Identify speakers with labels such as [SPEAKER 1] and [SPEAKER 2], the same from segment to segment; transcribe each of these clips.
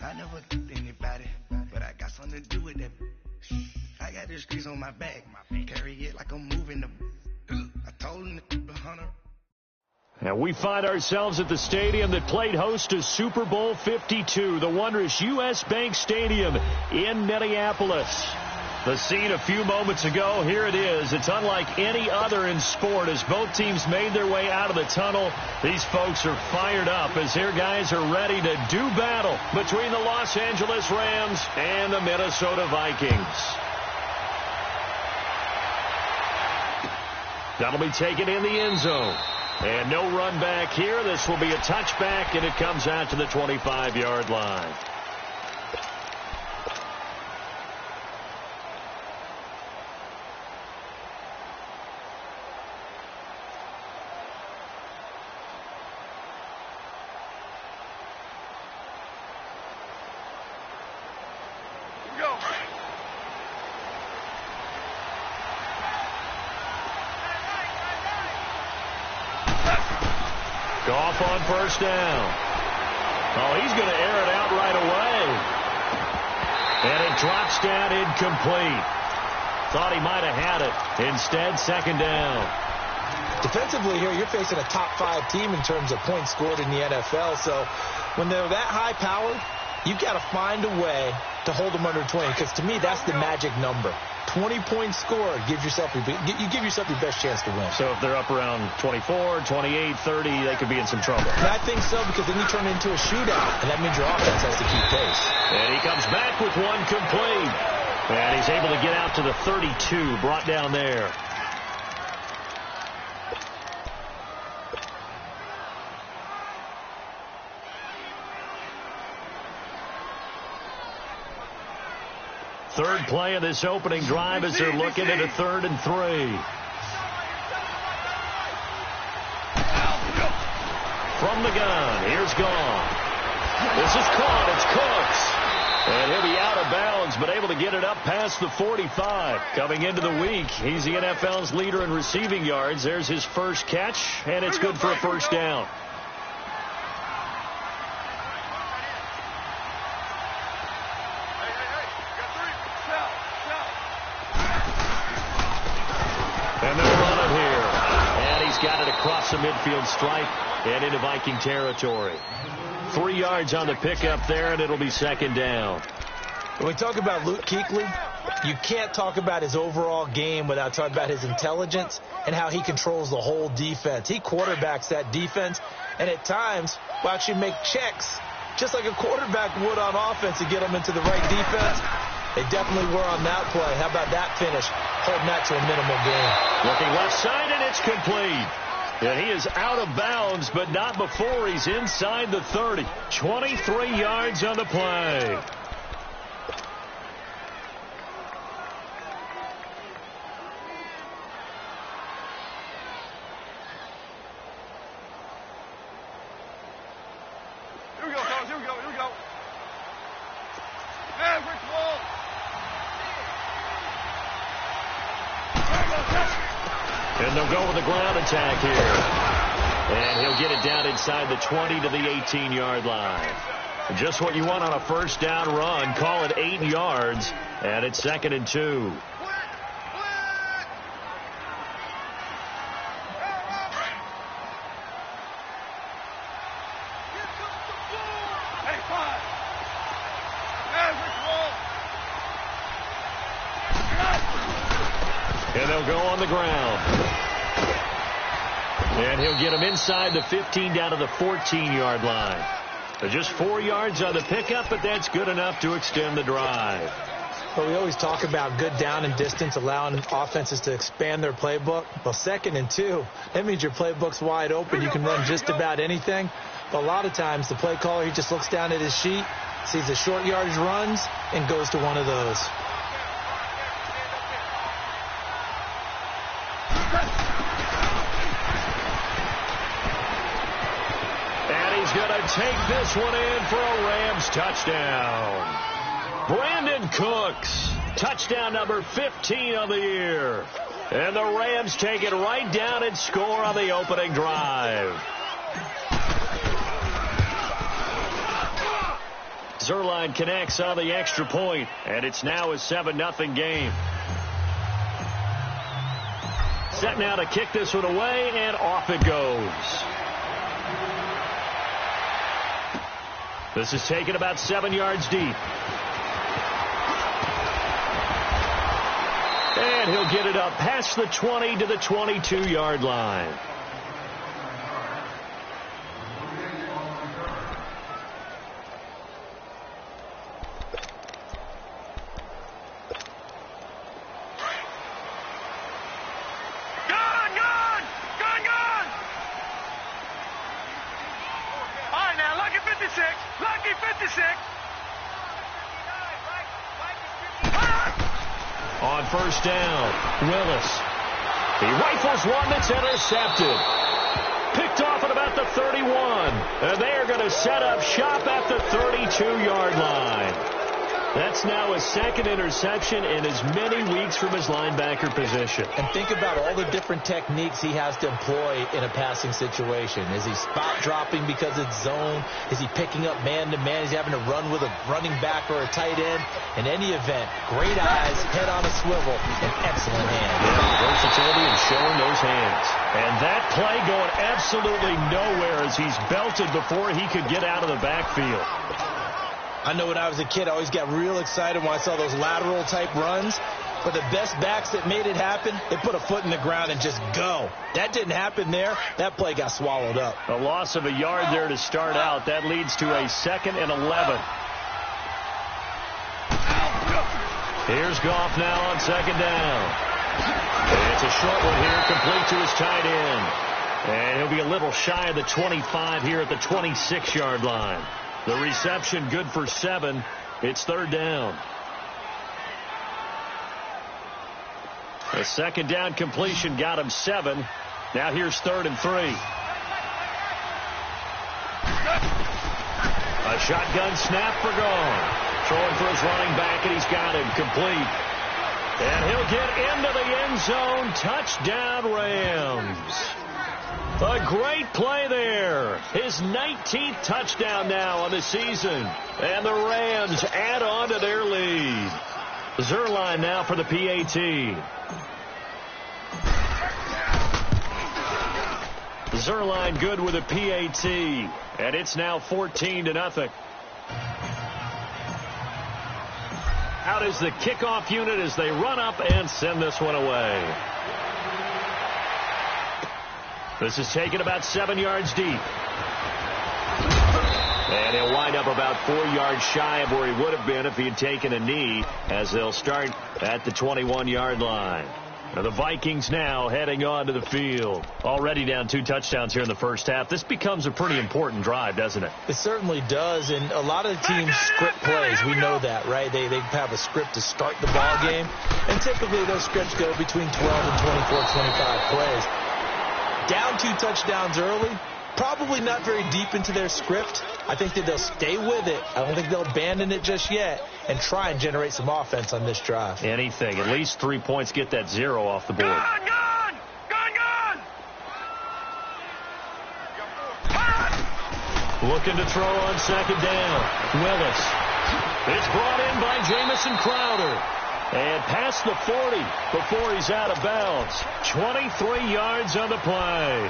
[SPEAKER 1] I never did anybody, but I got something to do with that. I got this grease on my back, carry it like I'm moving the. I told him the hunter.
[SPEAKER 2] And we find ourselves at the stadium that played host to Super Bowl 52, the wondrous U.S. Bank Stadium in Minneapolis. The scene a few moments ago, here it is. It's unlike any other in sport as both teams made their way out of the tunnel. These folks are fired up as their guys are ready to do battle between the Los Angeles Rams and the Minnesota Vikings. That'll be taken in the end zone. And no run back here. This will be a touchback, and it comes out to the 25-yard line. Goff on first down. Oh, he's going to air it out right away. And it drops down incomplete. Thought he might have had it. Instead, second down.
[SPEAKER 3] Defensively here, you're facing a top 5 team in terms of points scored in the NFL. So when they're that high powered, you've got to find a way to hold them under 20. Because to me, that's the magic number. 20 points scored gives yourself you give yourself your best chance to win.
[SPEAKER 2] So if they're up around 24, 28, 30, they could be in some trouble.
[SPEAKER 3] And I think so, because then you turn it into a shootout, and that means your offense has to keep pace.
[SPEAKER 2] And he comes back with one complete. And he's able to get out to the 32, brought down there. Third play of this opening drive as they're looking at a 3rd and 3. From the gun, here's Goff. This is caught, it's Cooks. And he'll be out of bounds, but able to get it up past the 45. Coming into the week, he's the NFL's leader in receiving yards. There's his first catch, and it's good for a first down. And they'll run it here. And he's got it across the midfield stripe and into Viking territory. 3 yards on the pickup there, and it'll be second down.
[SPEAKER 3] When we talk about Luke Kuechly, you can't talk about his overall game without talking about his intelligence and how he controls the whole defense. He quarterbacks that defense, and at times will actually make checks, just like a quarterback would on offense, to get them into the right defense. They definitely were on that play. How about that finish? Holding that to a minimal gain.
[SPEAKER 2] Looking left side, and it's complete. And he is out of bounds, but not before he's inside the 30. 23 yards on the play.
[SPEAKER 4] Here we go, fellas. Here we go. Here we go. Hey, Rick Wall.
[SPEAKER 2] And they'll go with the ground attack here. And he'll get it down inside the 20 to the 18-yard line. Just what you want on a first down run. Call it 8 yards, and it's 2nd and 2. And they'll go on the ground. And he'll get him inside the 15 down to the 14-yard line. So just 4 yards on the pickup, but that's good enough to extend the drive.
[SPEAKER 3] Well, we always talk about good down and distance, allowing offenses to expand their playbook. Well, 2nd and 2, that means your playbook's wide open. You can run just about anything. But a lot of times the play caller, he just looks down at his sheet, sees the short yardage runs, and goes to one of those.
[SPEAKER 2] Going to take this one in for a Rams touchdown. Brandon Cooks, touchdown number 15 of the year. And the Rams take it right down and score on the opening drive. Zerline connects on the extra point, and it's now a 7-0 game. Set now to kick this one away, and off it goes. This is taken about 7 yards deep. And he'll get it up past the 20 to the 22-yard line. On first down, Willis. He rifles one that's intercepted. Picked off at about the 31. And they are going to set up shop at the 32-yard line. That's now his second interception in as many weeks from his linebacker position.
[SPEAKER 3] And think about all the different techniques he has to employ in a passing situation. Is he spot dropping because it's zone? Is he picking up man-to-man? Is he having to run with a running back or a tight end? In any event, great eyes, head on a swivel, and excellent hands.
[SPEAKER 2] Yeah, versatility and showing those hands. And that play going absolutely nowhere as he's belted before he could get out of the backfield.
[SPEAKER 3] I know when I was a kid, I always got real excited when I saw those lateral-type runs. But the best backs that made it happen, they put a foot in the ground and just go. That didn't happen there. That play got swallowed up.
[SPEAKER 2] A loss of a yard there to start out. That leads to a 2nd and 11. Here's Goff now on 2nd down. It's a short one here, complete to his tight end. And he'll be a little shy of the 25 here at the 26-yard line. The reception good for 7. It's 3rd down. A 2nd down completion got him 7. Now here's 3rd and 3. A shotgun snap for Gone. Throwing for his running back, and he's got him complete. And he'll get into the end zone. Touchdown, Rams. A great play there. His 19th touchdown now on the season. And the Rams add on to their lead. Zerline now for the PAT. Zerline good with a PAT. And it's now 14-0. Out is the kickoff unit as they run up and send this one away. This is taken about 7 yards deep. And he'll wind up about 4 yards shy of where he would have been if he had taken a knee, as they'll start at the 21-yard line. Now the Vikings now heading on to the field. Already down 2 touchdowns here in the first half. This becomes a pretty important drive, doesn't it?
[SPEAKER 3] It certainly does, and a lot of the teams script plays. We know that, right? They have a script to start the ball game, and typically those scripts go between 12 and 24, 25 plays. Down 2 touchdowns early, probably not very deep into their script. I think that they'll stay with it. I don't think they'll abandon it just yet and try and generate some offense on this drive.
[SPEAKER 2] Anything. At least 3 points, get that 0 off the board.
[SPEAKER 4] Gone!
[SPEAKER 2] Looking to throw on 2nd down. Willis. It's brought in by Jamison Crowder. And past the 40 before he's out of bounds. 23 yards on the play.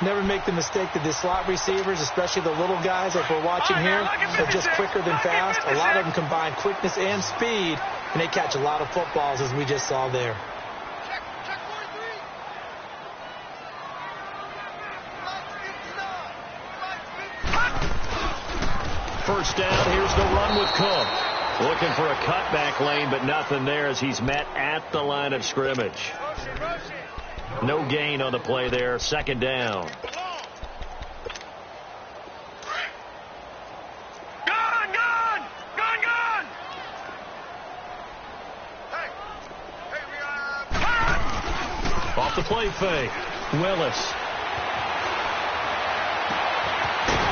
[SPEAKER 3] Never make the mistake that the slot receivers, especially the little guys like we're watching here, are just quicker than fast. A lot of them combine quickness and speed, and they catch a lot of footballs, as we just saw there.
[SPEAKER 2] First down, here's the run with Cook. Looking for a cutback lane, but nothing there as he's met at the line of scrimmage. No gain on the play there. 2nd down.
[SPEAKER 4] Gone!
[SPEAKER 2] Off the play fake. Willis.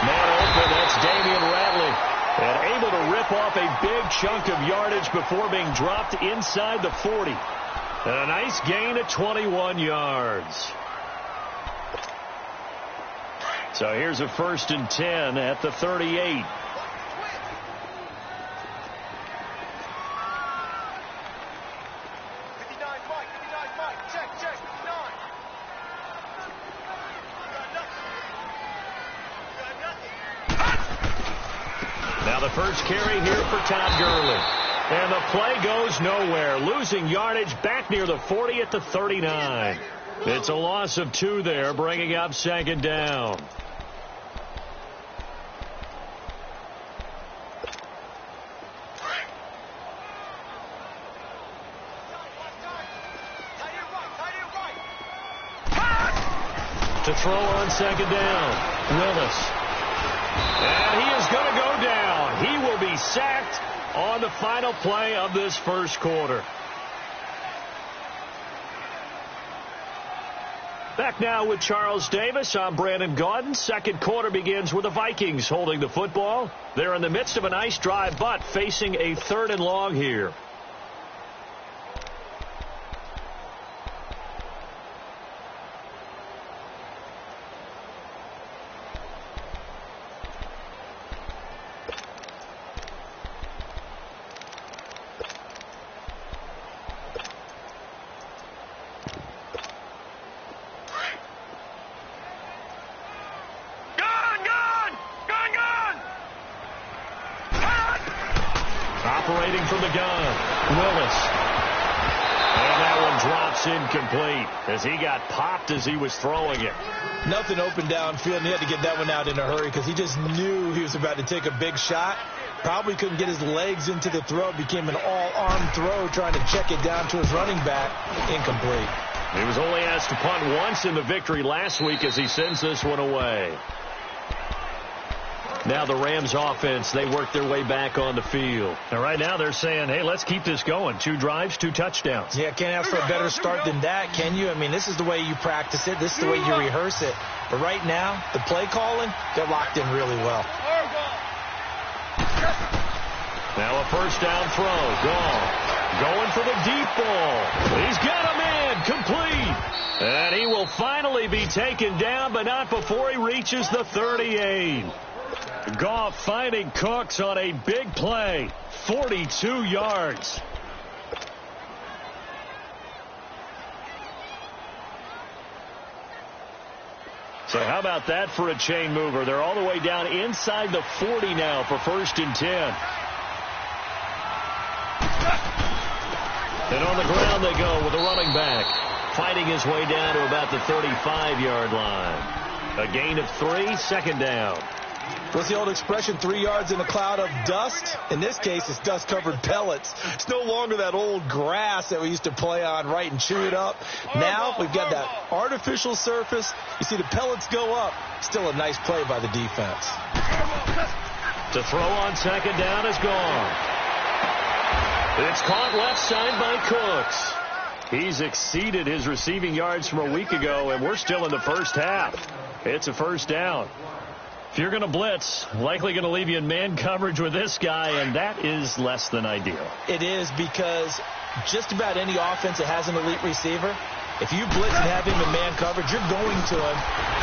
[SPEAKER 2] Man open, that's Damian Ratley. And able to rip off a big chunk of yardage before being dropped inside the 40. And a nice gain of 21 yards. So here's a 1st and 10 at the 38. Now the first carry here for Todd Gurley. And the play goes nowhere. Losing yardage back near the 40 at the 39. It's a loss of 2 there, bringing up 2nd down. To throw on 2nd down, Willis. And he is going to go down. He will be sacked on the final play of this first quarter. Back now with Charles Davis. I'm Brandon Gaudin. Second quarter begins with the Vikings holding the football. They're in the midst of a nice drive, but facing a 3rd and long here. Operating from the gun, Willis. And that one drops incomplete as he got popped as he was throwing it.
[SPEAKER 3] Nothing open downfield, and he had to get that one out in a hurry because he just knew he was about to take a big shot. Probably couldn't get his legs into the throw. It became an all-arm throw trying to check it down to his running back. Incomplete.
[SPEAKER 2] He was only asked to punt once in the victory last week as he sends this one away. Now the Rams offense, they work their way back on the field. And right now they're saying, hey, let's keep this going. 2 drives, 2 touchdowns.
[SPEAKER 3] Yeah, can't ask for a better start than that, can you? I mean, this is the way you practice it. This is the way you rehearse it. But right now, the play calling, got locked in really well.
[SPEAKER 2] Now a first down throw. Gone. Going for the deep ball. He's got him in. Complete. And he will finally be taken down, but not before he reaches the 38. Goff finding Cooks on a big play. 42 yards. So how about that for a chain mover? They're all the way down inside the 40 now for 1st and 10. And on the ground they go with the running back, fighting his way down to about the 35-yard line. A gain of 3, 2nd down.
[SPEAKER 3] What's the old expression, 3 yards in a cloud of dust? In this case, it's dust-covered pellets. It's no longer that old grass that we used to play on, right, and chew it up. Now we've got that artificial surface. You see the pellets go up. Still a nice play by the defense.
[SPEAKER 2] To throw on 2nd down is gone. It's caught left side by Cooks. He's exceeded his receiving yards from a week ago, and we're still in the first half. It's a 1st down. If you're going to blitz, likely going to leave you in man coverage with this guy, and that is less than ideal.
[SPEAKER 3] It is, because just about any offense that has an elite receiver, if you blitz and have him in man coverage, you're going to him,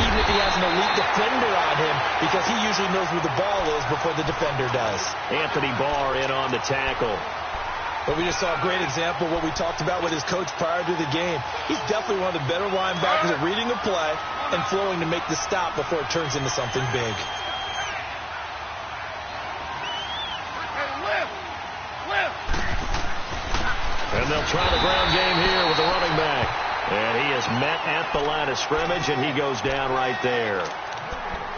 [SPEAKER 3] even if he has an elite defender on him, because he usually knows where the ball is before the defender does.
[SPEAKER 2] Anthony Barr in on the tackle.
[SPEAKER 3] But we just saw a great example of what we talked about with his coach prior to the game. He's definitely one of the better linebackers at reading a play and flowing to make the stop before it turns into something big.
[SPEAKER 2] And they'll try the ground game here with the running back. And he is met at the line of scrimmage, and he goes down right there.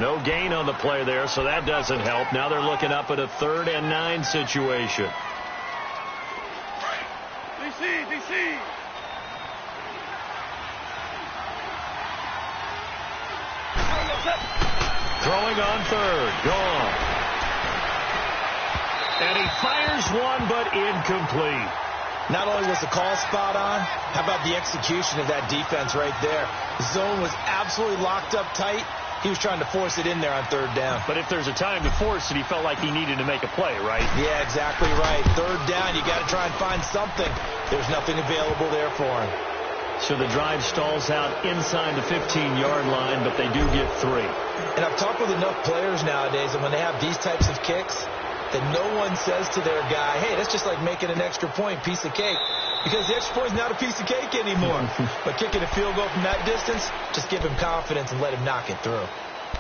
[SPEAKER 2] No gain on the play there, so that doesn't help. Now they're looking up at a 3rd and 9 situation.
[SPEAKER 4] DC.
[SPEAKER 2] Throwing on 3rd. Gone. And he fires one, but incomplete.
[SPEAKER 3] Not only was the call spot on, how about the execution of that defense right there? The zone was absolutely locked up tight. He was trying to force it in there on third down.
[SPEAKER 2] But if there's a time to force it, he felt like he needed to make a play, right?
[SPEAKER 3] Yeah, exactly right. Third down, you got to try and find something. There's nothing available there for him.
[SPEAKER 2] So the drive stalls out inside the 15-yard line, but they do get 3.
[SPEAKER 3] And I've talked with enough players nowadays, and when they have these types of kicks, that no one says to their guy, hey, that's just like making an extra point, piece of cake. Because the extra point is not a piece of cake anymore. But kicking a field goal from that distance, just give him confidence and let him knock it through.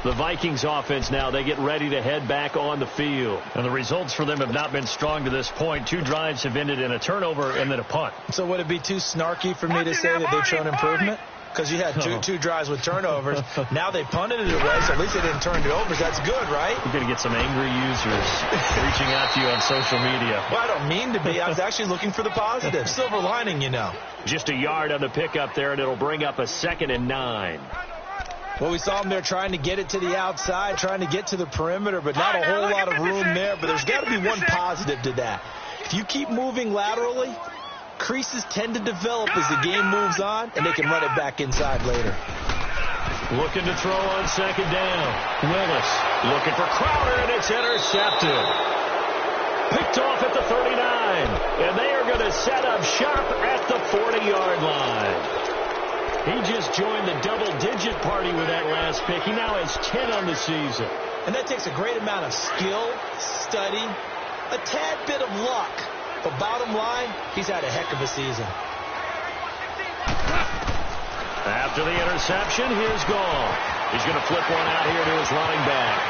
[SPEAKER 2] The Vikings offense now, they get ready to head back on the field. And the results for them have not been strong to this point. 2 drives have ended in a turnover and then a punt.
[SPEAKER 3] So would it be too snarky for me to say that they've shown improvement? Because you had two drives with turnovers. Now they punted it away, so at least they didn't turn it over. So that's good, right?
[SPEAKER 2] You're going to get some angry users reaching out to you on social media.
[SPEAKER 3] Well, I don't mean to be. I was actually looking for the positive. Silver lining, you know.
[SPEAKER 2] Just a yard on the pickup there, and it'll bring up a 2nd and 9.
[SPEAKER 3] Well, we saw them there trying to get it to the outside, trying to get to the perimeter, but not a whole lot of room there. But there's got to be one positive to that. If you keep moving laterally, creases tend to develop as the game moves on, and they can run it back inside later.
[SPEAKER 2] Looking to throw on 2nd down. Willis looking for Crowder, and it's intercepted. Picked off at the 39, and they are going to set up shop at the 40-yard line. He just joined the double-digit party with that last pick. He now has 10 on the season.
[SPEAKER 3] And that takes a great amount of skill, study, a tad bit of luck. But bottom line, he's had a heck of a season.
[SPEAKER 2] After the interception, here's Gall. He's going to flip one out here to his running back.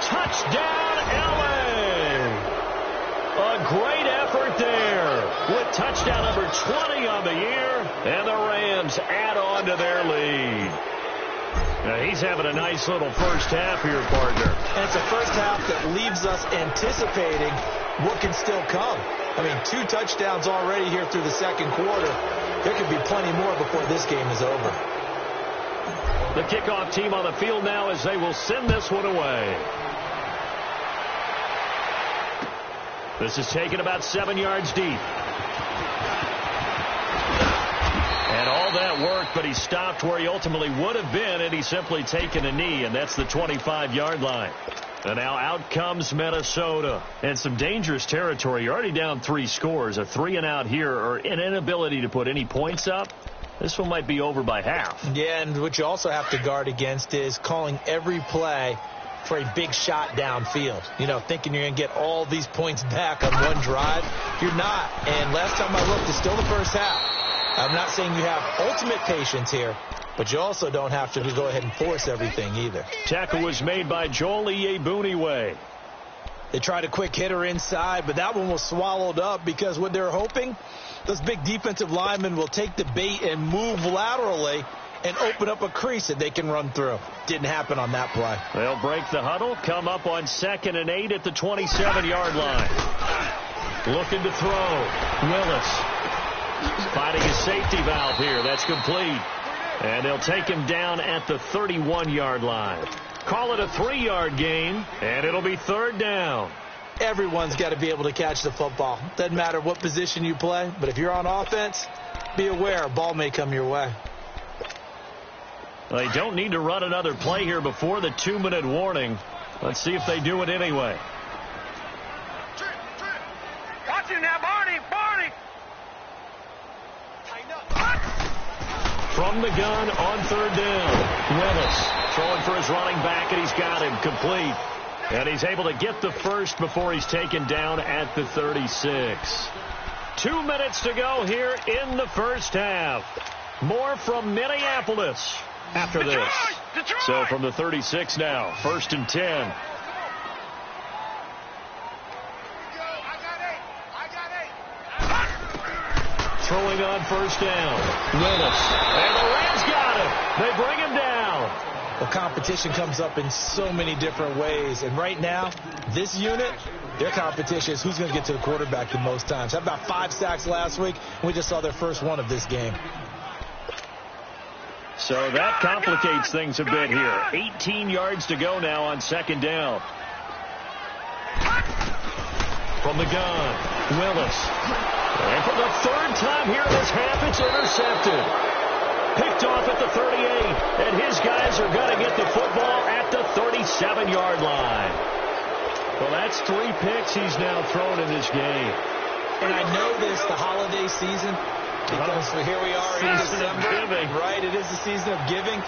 [SPEAKER 2] Touchdown, LA! A great effort there with touchdown number 20 on the year, and the Rams add on to their lead. Now, he's having a nice little first half here, partner.
[SPEAKER 3] And it's a first half that leaves us anticipating what can still come. I mean, 2 touchdowns already here through the second quarter. There could be plenty more before this game is over.
[SPEAKER 2] The kickoff team on the field now as they will send this one away. This is taken about 7 yards deep. And all that worked, but he stopped where he ultimately would have been, and he's simply taken a knee, and that's the 25-yard line. And now out comes Minnesota. And some dangerous territory. You're already down 3 scores. A 3-and-out here, or an inability to put any points up. This one might be over by half.
[SPEAKER 3] Yeah, and what you also have to guard against is calling every play for a big shot downfield. You know, thinking you're going to get all these points back on one drive. You're not. And last time I looked, it's still the first half. I'm not saying you have ultimate patience here, but you also don't have to go ahead and force everything either.
[SPEAKER 2] Tackle was made by Joel Iyiegbuniwe.
[SPEAKER 3] They tried a quick hitter inside, but that one was swallowed up because what they're hoping, those big defensive linemen will take the bait and move laterally and open up a crease that they can run through. Didn't happen on that play.
[SPEAKER 2] They'll break the huddle, come up on 2nd and 8 at the 27-yard line. Looking to throw. Willis finding his safety valve here. That's complete. And they'll take him down at the 31-yard line. Call it a 3-yard gain, and it'll be 3rd down.
[SPEAKER 3] Everyone's got to be able to catch the football. Doesn't matter what position you play, but if you're on offense, be aware a ball may come your way.
[SPEAKER 2] They don't need to run another play here before the 2-minute warning. Let's see if they do it anyway.
[SPEAKER 4] Watch him now, Barney!
[SPEAKER 2] From the gun on 3rd down. Willis throwing for his running back, and he's got him complete. And he's able to get the first before he's taken down at the 36. 2 minutes to go here in the first half. More from Minneapolis after this.
[SPEAKER 4] Detroit!
[SPEAKER 2] So from the 36 now, 1st and 10. Throwing on 1st down. Willis. And the Rams got him. They bring him down.
[SPEAKER 3] Well, competition comes up in so many different ways. And right now, this unit, their competition is who's going to get to the quarterback the most times. How about 5 sacks last week? We just saw their first one of this game.
[SPEAKER 2] So that complicates things a bit here. 18 yards to go now on 2nd down. From the gun, Willis. And for the 3rd time here in this half, it's intercepted. Picked off at the 38, and his guys are going to get the football at the 37-yard line. Well, that's 3 picks he's now thrown in this game.
[SPEAKER 3] And I know this, the holiday season, because here we are in December, right? It is the season of giving.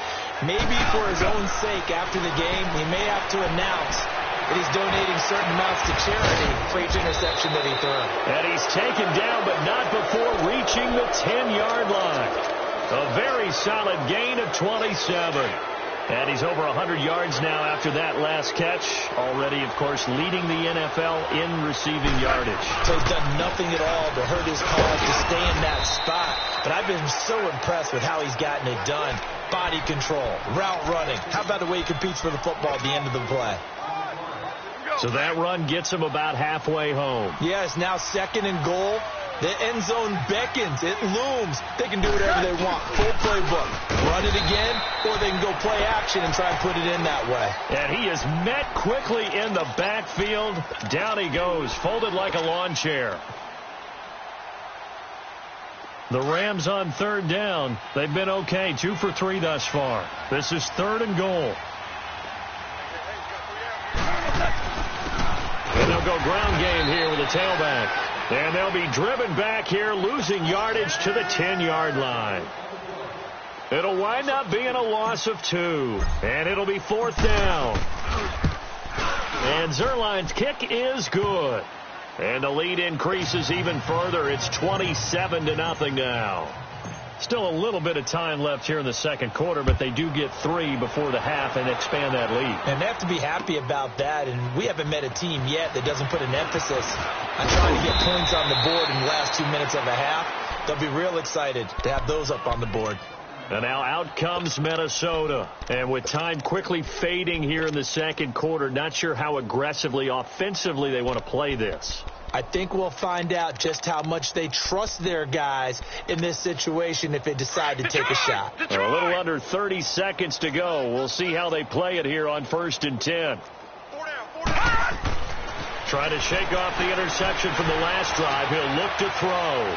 [SPEAKER 3] Maybe for his own sake, after the game, he may have to announce that he's donating certain amounts to charity for each interception that he threw.
[SPEAKER 2] And he's taken down, but not before reaching the 10-yard line. A very solid gain of 27. And he's over 100 yards now after that last catch. Already, of course, leading the NFL in receiving yardage.
[SPEAKER 3] So he's done nothing at all to hurt his cause to stay in that spot. But I've been so impressed with how he's gotten it done. Body control, route running. How about the way he competes for the football at the end of the play?
[SPEAKER 2] So that run gets him about halfway home.
[SPEAKER 3] Yes, now 2nd and goal. The end zone beckons. It looms. They can do whatever they want. Full playbook. Run it again, or they can go play action and try and put it in that way.
[SPEAKER 2] And he is met quickly in the backfield. Down he goes, folded like a lawn chair. The Rams on 3rd down. They've been okay. 2 for 3 thus far. This is 3rd and goal. And they'll go ground game here with a tailback. And they'll be driven back here, losing yardage to the 10-yard line. It'll wind up being a loss of 2. And it'll be 4th down. And Zerline's kick is good. And the lead increases even further. It's 27-0 now. Still a little bit of time left here in the 2nd quarter, but they do get 3 before the half and expand that lead.
[SPEAKER 3] And they have to be happy about that. And we haven't met a team yet that doesn't put an emphasis on trying to get points on the board in the last 2 minutes of a half. They'll be real excited to have those up on the board.
[SPEAKER 2] And now out comes Minnesota. And with time quickly fading here in the 2nd quarter, not sure how aggressively, offensively they want to play this.
[SPEAKER 3] I think we'll find out just how much they trust their guys in this situation if they decide to take a shot.
[SPEAKER 2] A little under 30 seconds to go. We'll see how they play it here on 1st and 10. Trying to shake off the interception from the last drive. He'll look to throw.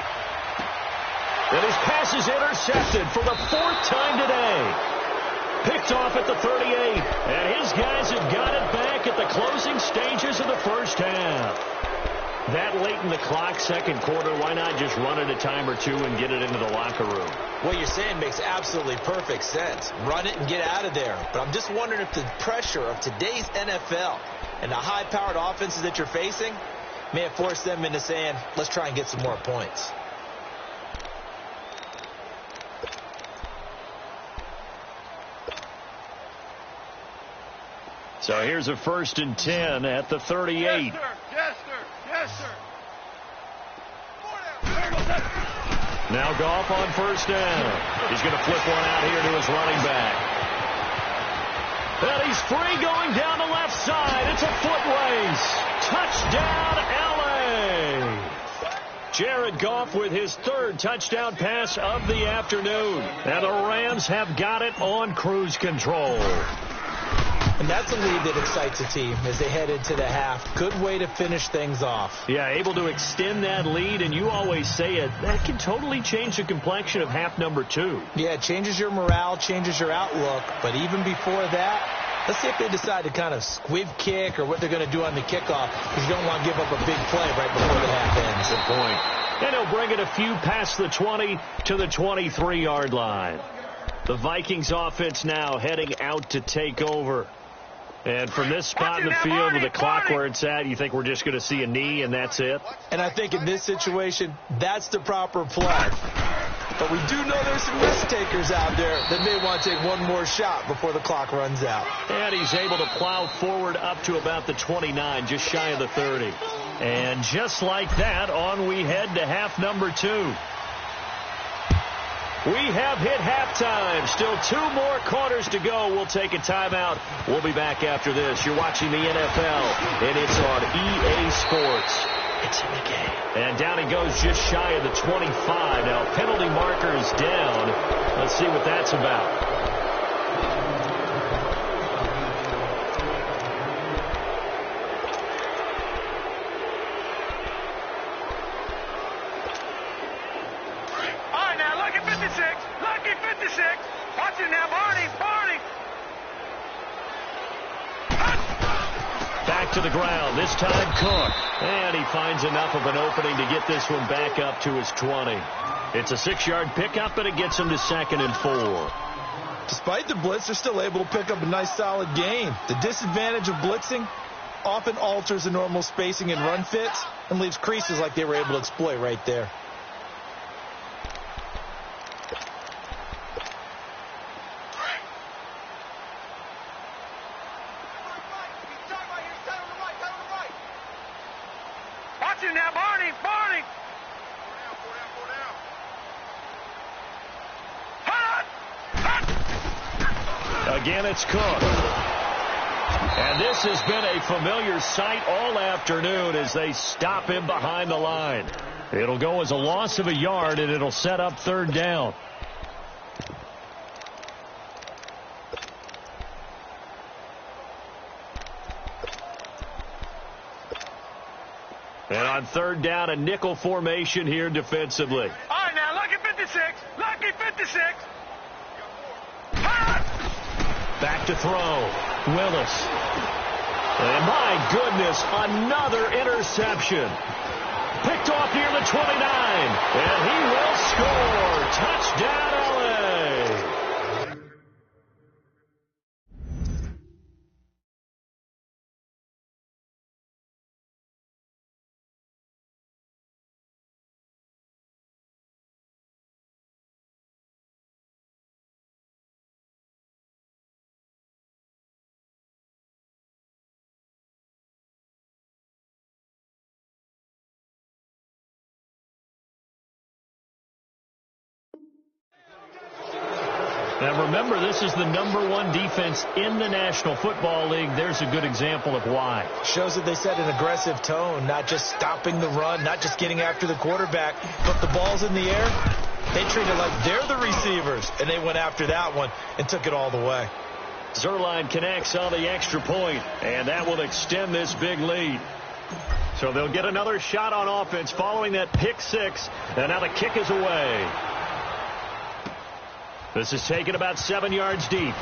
[SPEAKER 2] And his pass is intercepted for the 4th time today. Picked off at the 38. And his guys have got it back at the closing stages of the 1st half. That late in the clock, 2nd quarter, why not just run it a time or 2 and get it into the locker room?
[SPEAKER 3] What you're saying makes absolutely perfect sense. Run it and get out of there. But I'm just wondering if the pressure of today's NFL and the high-powered offenses that you're facing may have forced them into saying, let's try and get some more points.
[SPEAKER 2] So here's a 1st and 10 at the 38.
[SPEAKER 4] Yes, sir. Yes, sir. Yes, sir.
[SPEAKER 2] Now Goff on 1st down. He's going to flip one out here to his running back. And he's free going down the left side. It's a foot race. Touchdown, L.A. Jared Goff with his 3rd touchdown pass of the afternoon. And the Rams have got it on cruise control.
[SPEAKER 3] And that's a lead that excites a team as they head into the half. Good way to finish things off.
[SPEAKER 2] Yeah, able to extend that lead, and you always say it, that can totally change the complexion of half number 2.
[SPEAKER 3] Yeah, it changes your morale, changes your outlook. But even before that, let's see if they decide to kind of squib kick or what they're going to do on the kickoff, because you don't want to give up a big play right before the half ends.
[SPEAKER 2] Good point. And he'll bring it a few past the 20 to the 23-yard line. The Vikings offense now heading out to take over. And from this spot in the field with the clock where it's at, you think we're just going to see a knee and that's it?
[SPEAKER 3] And I think in this situation, that's the proper play. But we do know there's some risk takers out there that may want to take one more shot before the clock runs out.
[SPEAKER 2] And he's able to plow forward up to about the 29, just shy of the 30. And just like that, on we head to half number 2. We have hit halftime. Still 2 more quarters to go. We'll take a timeout. We'll be back after this. You're watching the NFL, and it's on EA Sports. It's in the game. And down he goes just shy of the 25. Now, penalty marker is down. Let's see what that's about.
[SPEAKER 4] All right, now look at 50. 56. Lucky 56. Watch it now, Barney. Barney.
[SPEAKER 2] Back to the ground. This time Cook. And he finds enough of an opening to get this one back up to his 20. It's a 6-yard pickup, and it gets him to 2nd and 4.
[SPEAKER 3] Despite the blitz, they're still able to pick up a nice, solid gain. The disadvantage of blitzing often alters the normal spacing and run fits and leaves creases like they were able to exploit right there.
[SPEAKER 4] Watch it now, Barney. Barney.
[SPEAKER 2] Again, it's Cook. And this has been a familiar sight all afternoon as they stop him behind the line. It'll go as a loss of a yard, and it'll set up 3rd down. And on 3rd down, a nickel formation here defensively.
[SPEAKER 4] All right, now, Lucky 56. Lucky 56.
[SPEAKER 2] Back to throw. Willis. And my goodness, another interception. Picked off near the 29. And he will score. Touchdown, LA. Now remember, this is the #1 defense in the National Football League. There's a good example of why.
[SPEAKER 3] Shows that they set an aggressive tone, not just stopping the run, not just getting after the quarterback, but the ball's in the air. They treat it like they're the receivers, and they went after that one and took it all the way.
[SPEAKER 2] Zerline connects on the extra point, and that will extend this big lead. So they'll get another shot on offense following that pick 6, and now the kick is away. This is taken about 7 yards deep.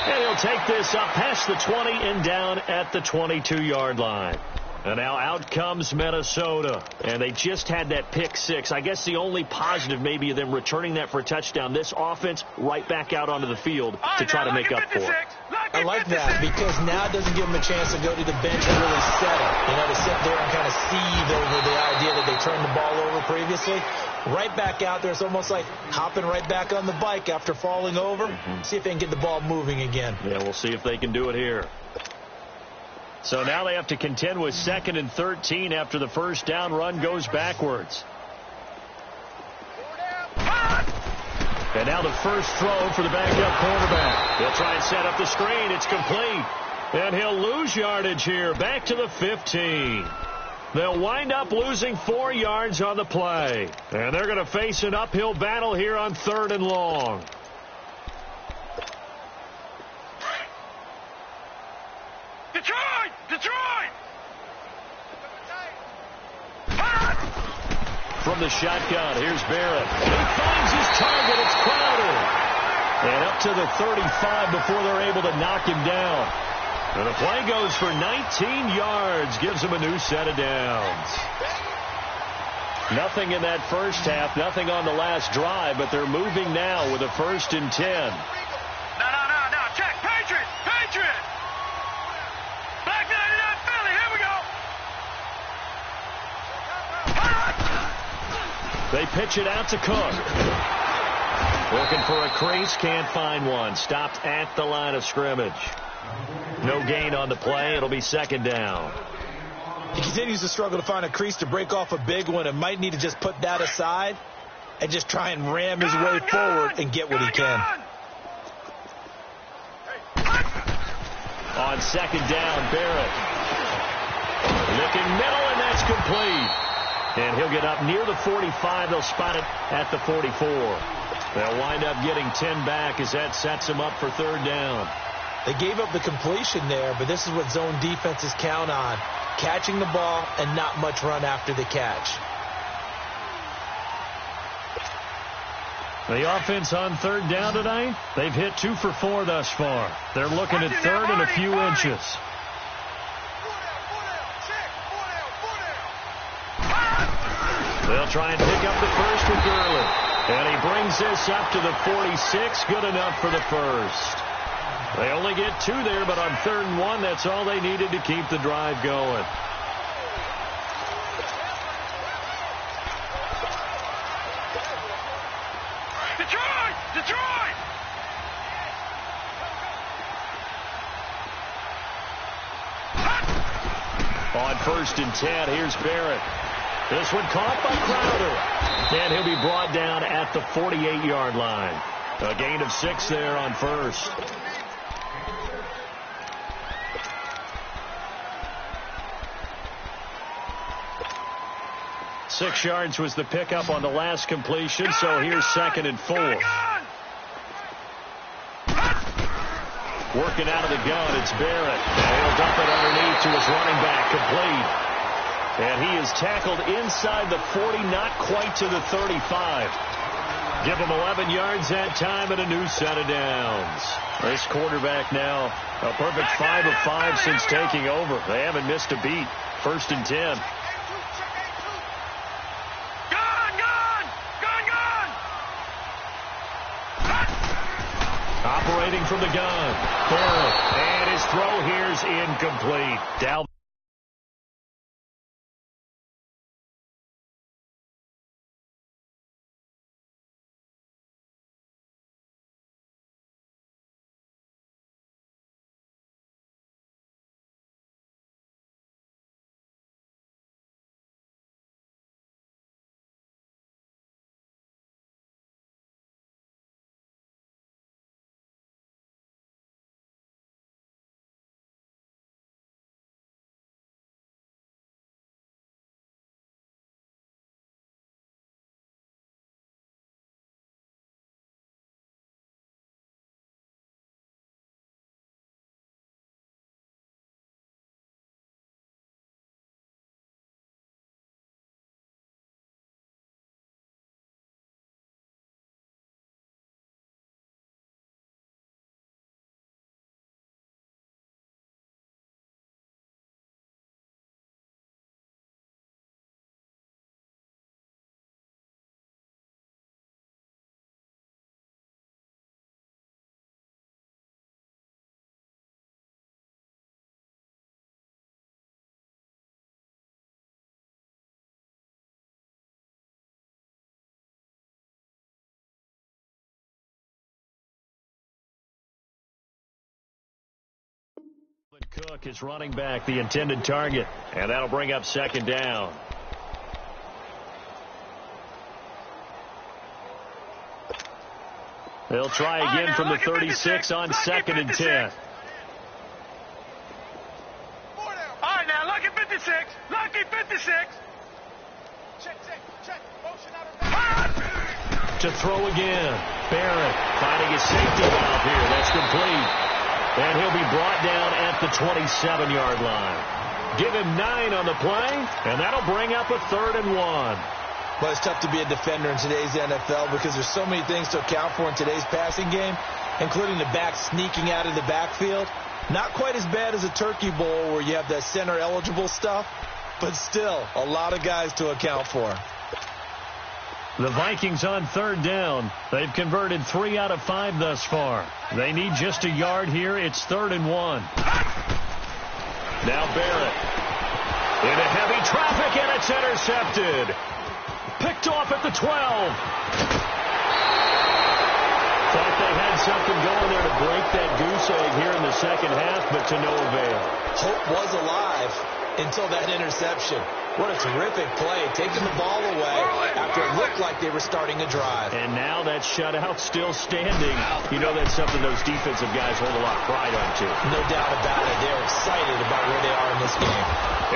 [SPEAKER 2] And he'll take this up past the 20 and down at the 22-yard line. And now out comes Minnesota. And they just had that pick 6. I guess the only positive maybe of them returning that for a touchdown. This offense right back out onto the field to try to make up for it.
[SPEAKER 3] I like that because now it doesn't give them a chance to go to the bench and really settle. You know, to sit there and kind of seethe over the idea that they turned the ball over previously. Right back out there. It's almost like hopping right back on the bike after falling over. See if they can get the ball moving again.
[SPEAKER 2] Yeah, we'll see if they can do it here. So now they have to contend with 2nd and 13 after the first down run goes backwards. And now the first throw for the backup quarterback. He'll try and set up the screen. It's complete. And he'll lose yardage here. Back to the 15. They'll wind up losing 4 yards on the play. And they're going to face an uphill battle here on 3rd and long.
[SPEAKER 4] Detroit! Detroit!
[SPEAKER 2] From the shotgun, here's Barrett. He finds his target. It's Crowder. And up to the 35 before they're able to knock him down. And the play goes for 19 yards. Gives them a new set of downs. Nothing in that first half. Nothing on the last drive. But they're moving now with a 1st and 10.
[SPEAKER 4] No. Check. Patriot! Patriot! Black 99 Philly. Here we go.
[SPEAKER 2] They pitch it out to Cook. Looking for a crease. Can't find one. Stopped at the line of scrimmage. No gain on the play. It'll be 2nd down.
[SPEAKER 3] He continues to struggle to find a crease to break off a big one and might need to just put that aside and just try and ram his way forward and get what he can.
[SPEAKER 2] On 2nd down, Barrett. Looking middle, and that's complete. And he'll get up near the 45. They'll spot it at the 44. They'll wind up getting 10 back as that sets him up for 3rd down.
[SPEAKER 3] They gave up the completion there, but this is what zone defenses count on. Catching the ball and not much run after the catch.
[SPEAKER 2] The offense on third down tonight, they've hit 2 for 4 thus far. They're looking at third and a few inches. They'll try and pick up the first with Gurley. And he brings this up to the 46. Good enough for the first. They only get 2 there, but on 3rd and 1, that's all they needed to keep the drive going.
[SPEAKER 4] Detroit!
[SPEAKER 2] On 1st and 10, here's Barrett. This one caught by Crowder. And he'll be brought down at the 48-yard line. A gain of 6 there on 1st. Six yards was the pickup on the last completion, so here's 2nd and 4. Working out of the gun, it's Barrett. And he'll dump it underneath to his running back, complete. And he is tackled inside the 40, not quite to the 35. Give him 11 yards that time and a new set of downs. This quarterback now, a perfect 5 of 5 since taking over. They haven't missed a beat. 1st and 10. Operating from the gun. Barrett. And his throw here's incomplete. Down. Cook is running back, the intended target, and that'll bring up 2nd down. They'll try again from the 36 on 2nd and 10.
[SPEAKER 4] All right, now, lucky 56. Lucky 56. Check. Motion out of
[SPEAKER 2] To throw again. Barrett finding his safety valve here. That's complete. And he'll be brought down at the 27-yard line. Give him 9 on the play, and that'll bring up a 3rd and 1.
[SPEAKER 3] Well, it's tough to be a defender in today's NFL because there's so many things to account for in today's passing game, including the back sneaking out of the backfield. Not quite as bad as a turkey bowl where you have that center-eligible stuff, but still a lot of guys to account for.
[SPEAKER 2] The Vikings on 3rd down. They've converted 3 out of 5 thus far. They need just a yard here. It's 3rd and 1. Now Barrett. Into heavy traffic, and it's intercepted. Picked off at the 12. Thought they had something going there to break that goose egg here in the 2nd half, but to no avail.
[SPEAKER 3] Hope was alive until that interception. What a terrific play, taking the ball away after it looked like they were starting a drive.
[SPEAKER 2] And now that shutout still standing. You know that's something those defensive guys hold a lot of pride on, too.
[SPEAKER 3] No doubt about it. They're excited about where they are in this game.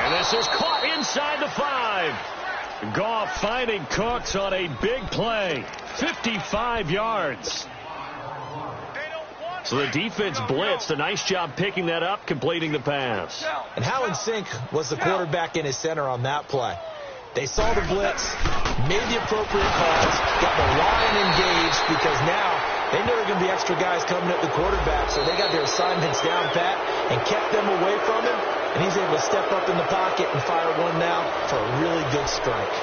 [SPEAKER 2] And this is caught inside the 5. Goff finding Cooks on a big play. 55 yards. So the defense blitzed. A nice job picking that up, completing the pass.
[SPEAKER 3] And how in sync was the quarterback and his center on that play? They saw the blitz, made the appropriate calls, got the line engaged because now they know there are going to be extra guys coming at the quarterback, so they got their assignments down pat and kept them away from him, and he's able to step up in the pocket and fire one now for a really good strike.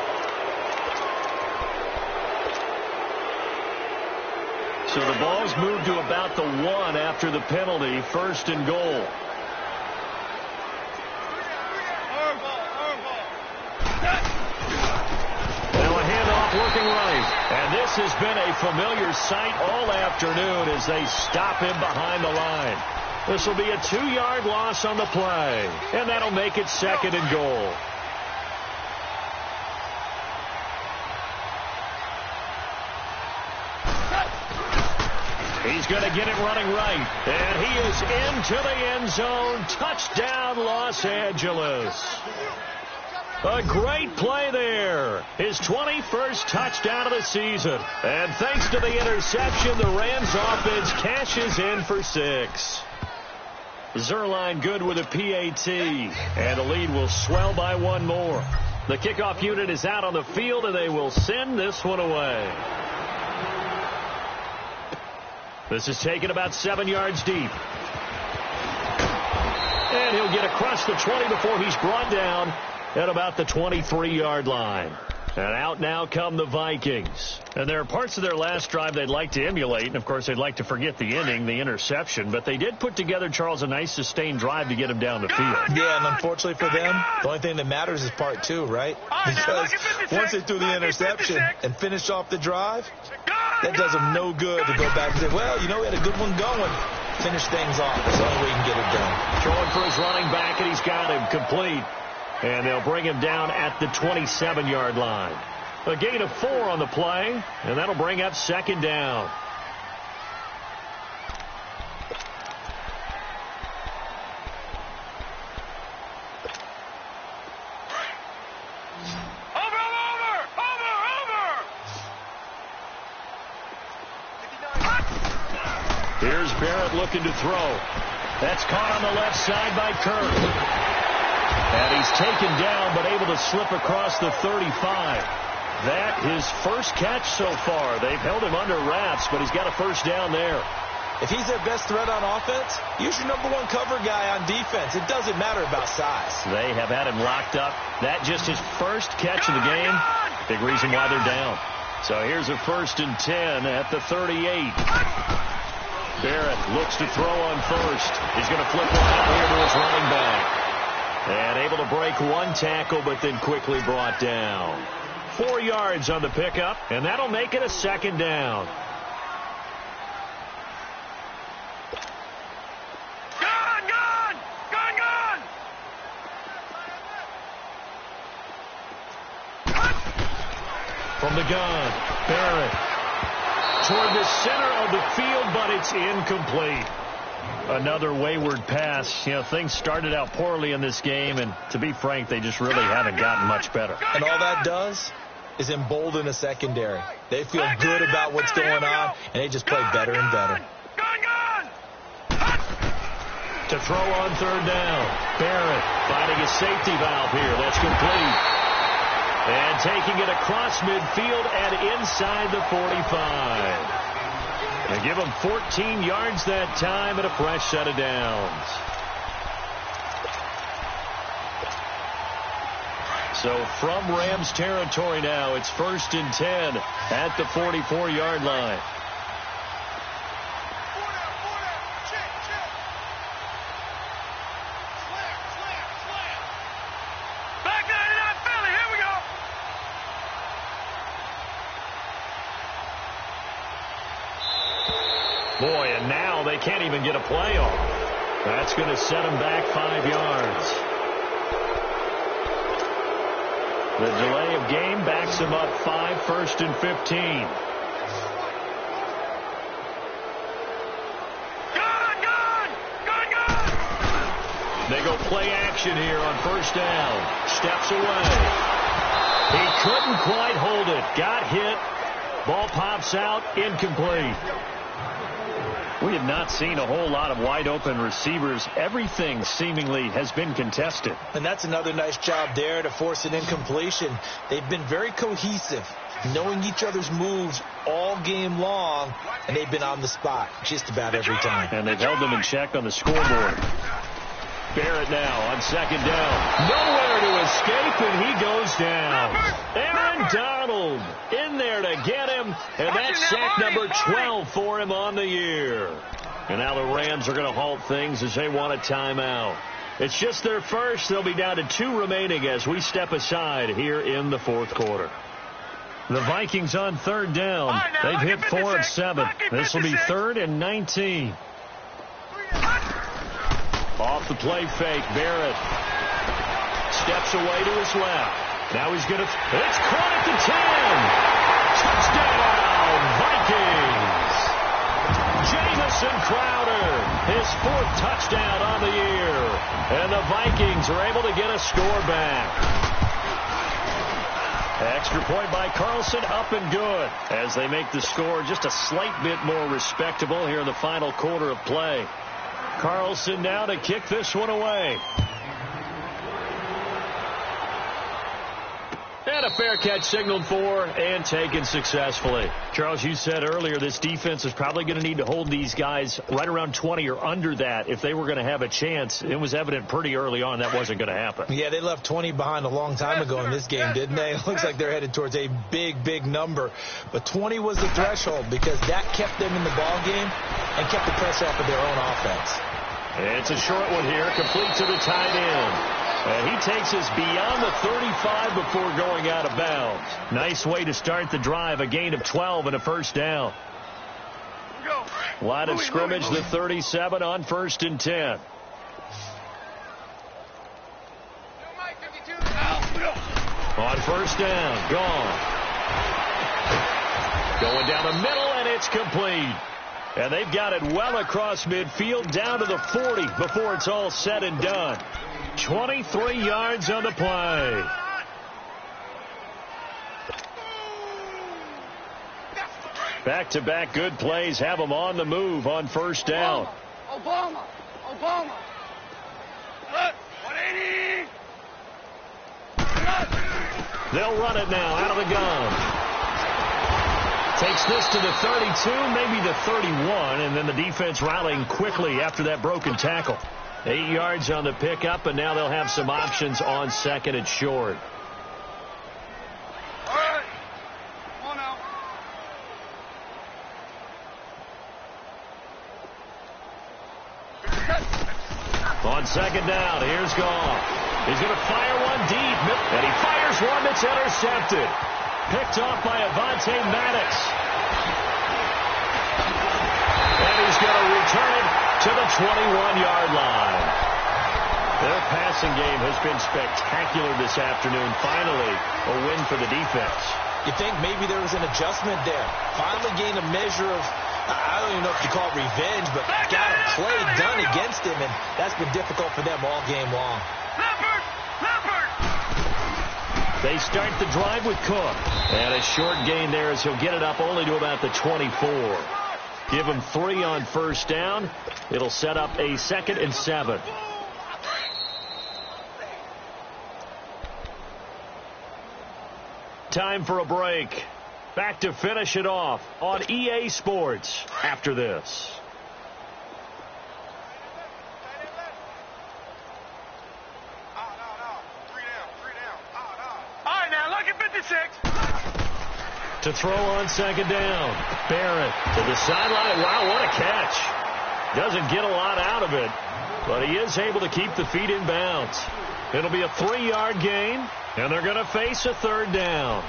[SPEAKER 2] So the ball's moved to about the 1 after the penalty, 1st and goal. Working right, and this has been a familiar sight all afternoon as they stop him behind the line. This will be a 2-yard loss on the play, and that'll make it 2nd and goal. He's going to get it running right, and he is into the end zone. Touchdown, Los Angeles. A great play there. His 21st touchdown of the season. And thanks to the interception, the Rams offense cashes in for 6. Zerline good with a PAT. And the lead will swell by 1 more. The kickoff unit is out on the field, and they will send this one away. This is taken about 7 yards deep. And he'll get across the 20 before he's brought down at about the 23-yard line. And out now come the Vikings. And there are parts of their last drive they'd like to emulate. And, of course, they'd like to forget the ending, the interception. But they did put together, Charles, a nice sustained drive to get him down the field.
[SPEAKER 3] Yeah, and unfortunately for them, the only thing that matters is part 2, right? Because once they threw the interception and finished off the drive, that does them no good to go back and say, well, you know, we had a good one going. Finish things off. That's the only way you can get it done.
[SPEAKER 2] Throwing for his running back, and he's got him complete. And they'll bring him down at the 27-yard line. A gain of 4 on the play, and that'll bring up 2nd down. Here's Barrett looking to throw. That's caught on the left side by Kirk. And he's taken down, but able to slip across the 35. That his first catch so far. They've held him under wraps, but he's got a first down there.
[SPEAKER 3] If he's their best threat on offense, use your #1 cover guy on defense. It doesn't matter about size.
[SPEAKER 2] They have had him locked up. That just his first catch of the game. Big reason why they're down. So here's a 1st and 10 at the 38. Barrett looks to throw on first. He's going to flip one out here to his running back. And able to break 1 tackle, but then quickly brought down. 4 yards on the pickup, and that'll make it a 2nd down.
[SPEAKER 4] Gone!
[SPEAKER 2] From the gun, Barrett toward the center of the field, but it's incomplete. Another wayward pass. You know, things started out poorly in this game, and to be frank, they just really haven't gotten much better.
[SPEAKER 3] And all that does is embolden a secondary. They feel good about what's going on, and they just play better and better.
[SPEAKER 2] To throw on 3rd down. Barrett finding a safety valve here. That's complete. And taking it across midfield and inside the 45. They give him 14 yards that time and a fresh set of downs. So from Rams territory now, it's 1st and 10 at the 44-yard line. Boy, and now they can't even get a play off. That's going to set them back 5 yards. The delay of game backs them up 5, 1st and 15. They go play action here on 1st down. Steps away. He couldn't quite hold it. Got hit. Ball pops out. Incomplete. We have not seen a whole lot of wide-open receivers. Everything seemingly has been contested.
[SPEAKER 3] And that's another nice job there to force an incompletion. They've been very cohesive, knowing each other's moves all game long, and they've been on the spot just about every time.
[SPEAKER 2] And they've held them in check on the scoreboard. Barrett now on second down. Nowhere to escape, and he goes down. Aaron Donald in there to get him, and that's sack number 12 for him on the year. And now the Rams are going to halt things as they want a timeout. It's just their first. They'll be down to 2 remaining as we step aside here in the fourth quarter. The Vikings on third down. They've hit 4 of 7. This will be 3rd and 19. Off the play fake, Barrett steps away to his left. Now he's going to, it's caught at the 10. Touchdown, Vikings. Jamison Crowder, his 4th touchdown on the year. And the Vikings are able to get a score back. Extra point by Carlson, up and good, as they make the score just a slight bit more respectable here in the final quarter of play. Carlson now to kick this one away. And a fair catch signaled for and taken successfully. Charles, you said earlier this defense is probably going to need to hold these guys right around 20 or under that if they were going to have a chance. It was evident pretty early on that wasn't going to happen.
[SPEAKER 3] Yeah, they left 20 behind a long time ago in this game, didn't they? It looks like they're headed towards a big, big number. But 20 was the threshold because that kept them in the ball game and kept the pressure off of their own offense.
[SPEAKER 2] It's a short one here, complete to the tight end. And he takes us beyond the 35 before going out of bounds. Nice way to start the drive, a gain of 12 and a first down. Line of scrimmage, the 37 on 1st and 10. On 1st down, gone. Going down the middle, and it's complete. And they've got it well across midfield, down to the 40 before it's all said and done. 23 yards on the play. Back-to-back good plays have them on the move on 1st down.
[SPEAKER 4] Obama. 180.
[SPEAKER 2] They'll run it now out of the gun. Takes this to the 32, maybe the 31, and then the defense rallying quickly after that broken tackle. 8 yards on the pickup, and now they'll have some options on 2nd and short.
[SPEAKER 4] All right. Come on now.
[SPEAKER 2] On 2nd down, here's Goff. He's going to fire one deep, and he fires one that's intercepted. Picked off by Avonte Maddox. And he's going to return it to the 21-yard line. Their passing game has been spectacular this afternoon. Finally, a win for the defense.
[SPEAKER 3] You think maybe there was an adjustment there. Finally gained a measure of, I don't even know if you call it revenge, but got a play done against him, and that's been difficult for them all game long.
[SPEAKER 2] They start the drive with Cook. And a short gain there as he'll get it up only to about the 24. Give him 3 on 1st down. It'll set up a 2nd and 7. Time for a break. Back to finish it off on EA Sports after this. To throw on 2nd down. Barrett to the sideline. Wow, what a catch. Doesn't get a lot out of it, but he is able to keep the feet in bounds. It'll be a 3-yard gain, and they're going to face a 3rd down.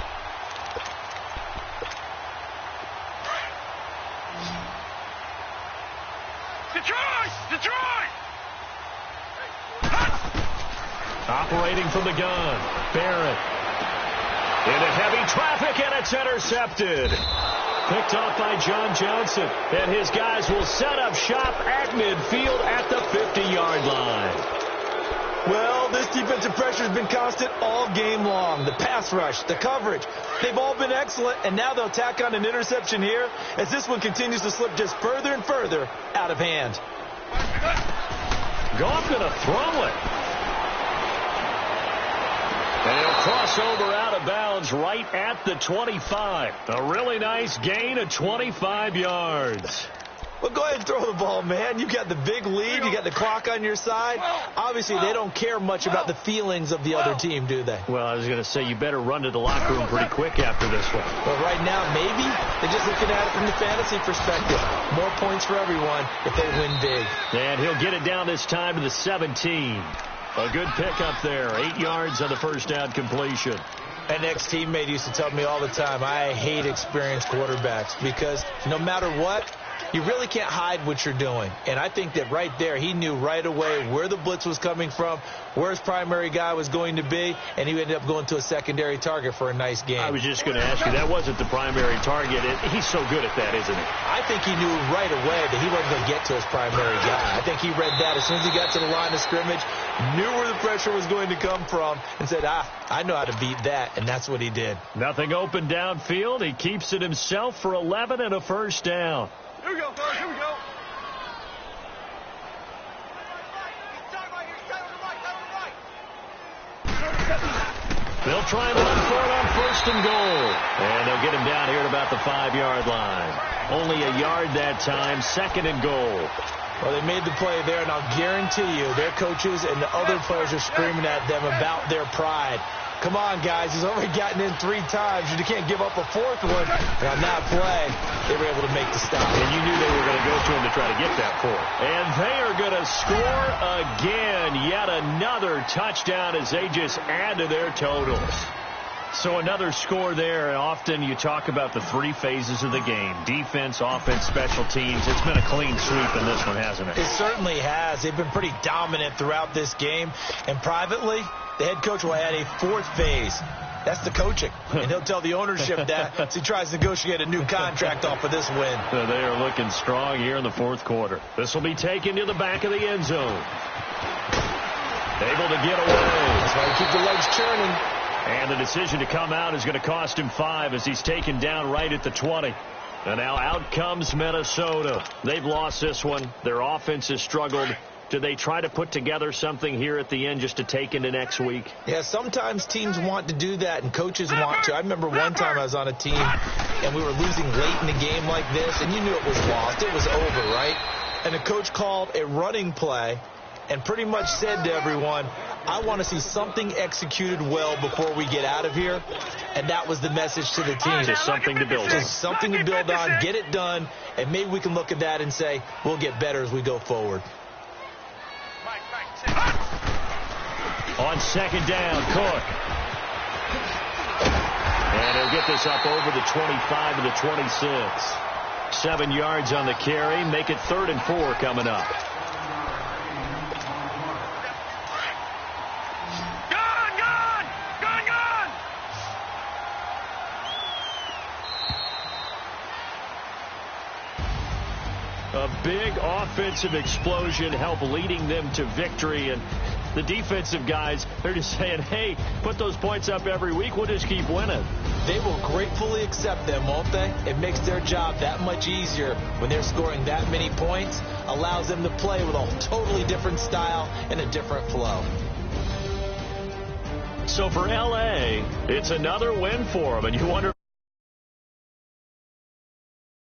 [SPEAKER 4] Detroit!
[SPEAKER 2] Operating from the gun. Barrett. Into heavy traffic, and it's intercepted. Picked off by John Johnson. And his guys will set up shop at midfield at the 50-yard line.
[SPEAKER 3] Well, this defensive pressure has been constant all game long. The pass rush, the coverage, they've all been excellent, and now they'll tack on an interception here as this one continues to slip just further and further out of hand.
[SPEAKER 2] Goff going to throw it. And he'll cross over out of bounds right at the 25. A really nice gain of 25 yards.
[SPEAKER 3] Well, go ahead and throw the ball, man. You got the big lead. You got the clock on your side. Obviously, they don't care much about the feelings of the other team, do they?
[SPEAKER 2] Well, I was going to say, you better run to the locker room pretty quick after this one.
[SPEAKER 3] But right now, maybe they're just looking at it from the fantasy perspective. More points for everyone if they win big.
[SPEAKER 2] And he'll get it down this time to the 17. A good pickup there. 8 yards on the first down completion.
[SPEAKER 3] An ex-teammate used to tell me all the time, I hate experienced quarterbacks because no matter what, you really can't hide what you're doing. And I think that right there, he knew right away where the blitz was coming from, where his primary guy was going to be, and he ended up going to a secondary target for a nice game.
[SPEAKER 2] I was just going to ask you, that wasn't the primary target. He's so good at that, isn't he?
[SPEAKER 3] I think he knew right away that he wasn't going to get to his primary guy. I think he read that as soon as he got to the line of scrimmage, knew where the pressure was going to come from, and said, I know how to beat that, and that's what he did.
[SPEAKER 2] Nothing open downfield. He keeps it himself for 11 and a first down.
[SPEAKER 4] Here we go, fellas. Here we go.
[SPEAKER 2] They'll try and run for it on first and goal. And they'll get him down here at about the 5-yard line. Only a yard that time, second and goal.
[SPEAKER 3] Well, they made the play there, and I'll guarantee you their coaches and the other players are screaming at them about their pride. Come on, guys. He's already gotten in 3 times. You can't give up a 4th one. And on that play, they were able to make the stop.
[SPEAKER 2] And you knew they were going to go to him to try to get that 4. And they are going to score again. Yet another touchdown as they just add to their totals. So another score there. Often you talk about the 3 phases of the game. Defense, offense, special teams. It's been a clean sweep in this one, hasn't it?
[SPEAKER 3] It certainly has. They've been pretty dominant throughout this game. And privately, the head coach will add a 4th phase. That's the coaching. And he'll tell the ownership that as he tries to negotiate a new contract off of this win.
[SPEAKER 2] So they are looking strong here in the 4th quarter. This will be taken to the back of the end zone. Able to get away.
[SPEAKER 3] That's why you keep the legs churning.
[SPEAKER 2] And the decision to come out is going to cost him 5 as he's taken down right at the 20. And now out comes Minnesota. They've lost this one. Their offense has struggled. Do they try to put together something here at the end just to take into next week?
[SPEAKER 3] Yeah, sometimes teams want to do that and coaches want to. I remember one time I was on a team and we were losing late in a game like this, and you knew it was lost. It was over, right? And the coach called a running play and pretty much said to everyone, I want to see something executed well before we get out of here. And that was the message to the team.
[SPEAKER 2] Just something to build on.
[SPEAKER 3] Just something to build on, get it done, and maybe we can look at that and say, we'll get better as we go forward.
[SPEAKER 2] On second down, Cook. And he'll get this up over the 25 to the 26. 7 yards on the carry. Make it 3rd and 4 coming up. A big offensive explosion helped leading them to victory. And the defensive guys, they're just saying, hey, put those points up every week. We'll just keep winning.
[SPEAKER 3] They will gratefully accept them, won't they? It makes their job that much easier when they're scoring that many points. Allows them to play with a totally different style and a different flow.
[SPEAKER 2] So for L.A., it's another win for them. And you wonder...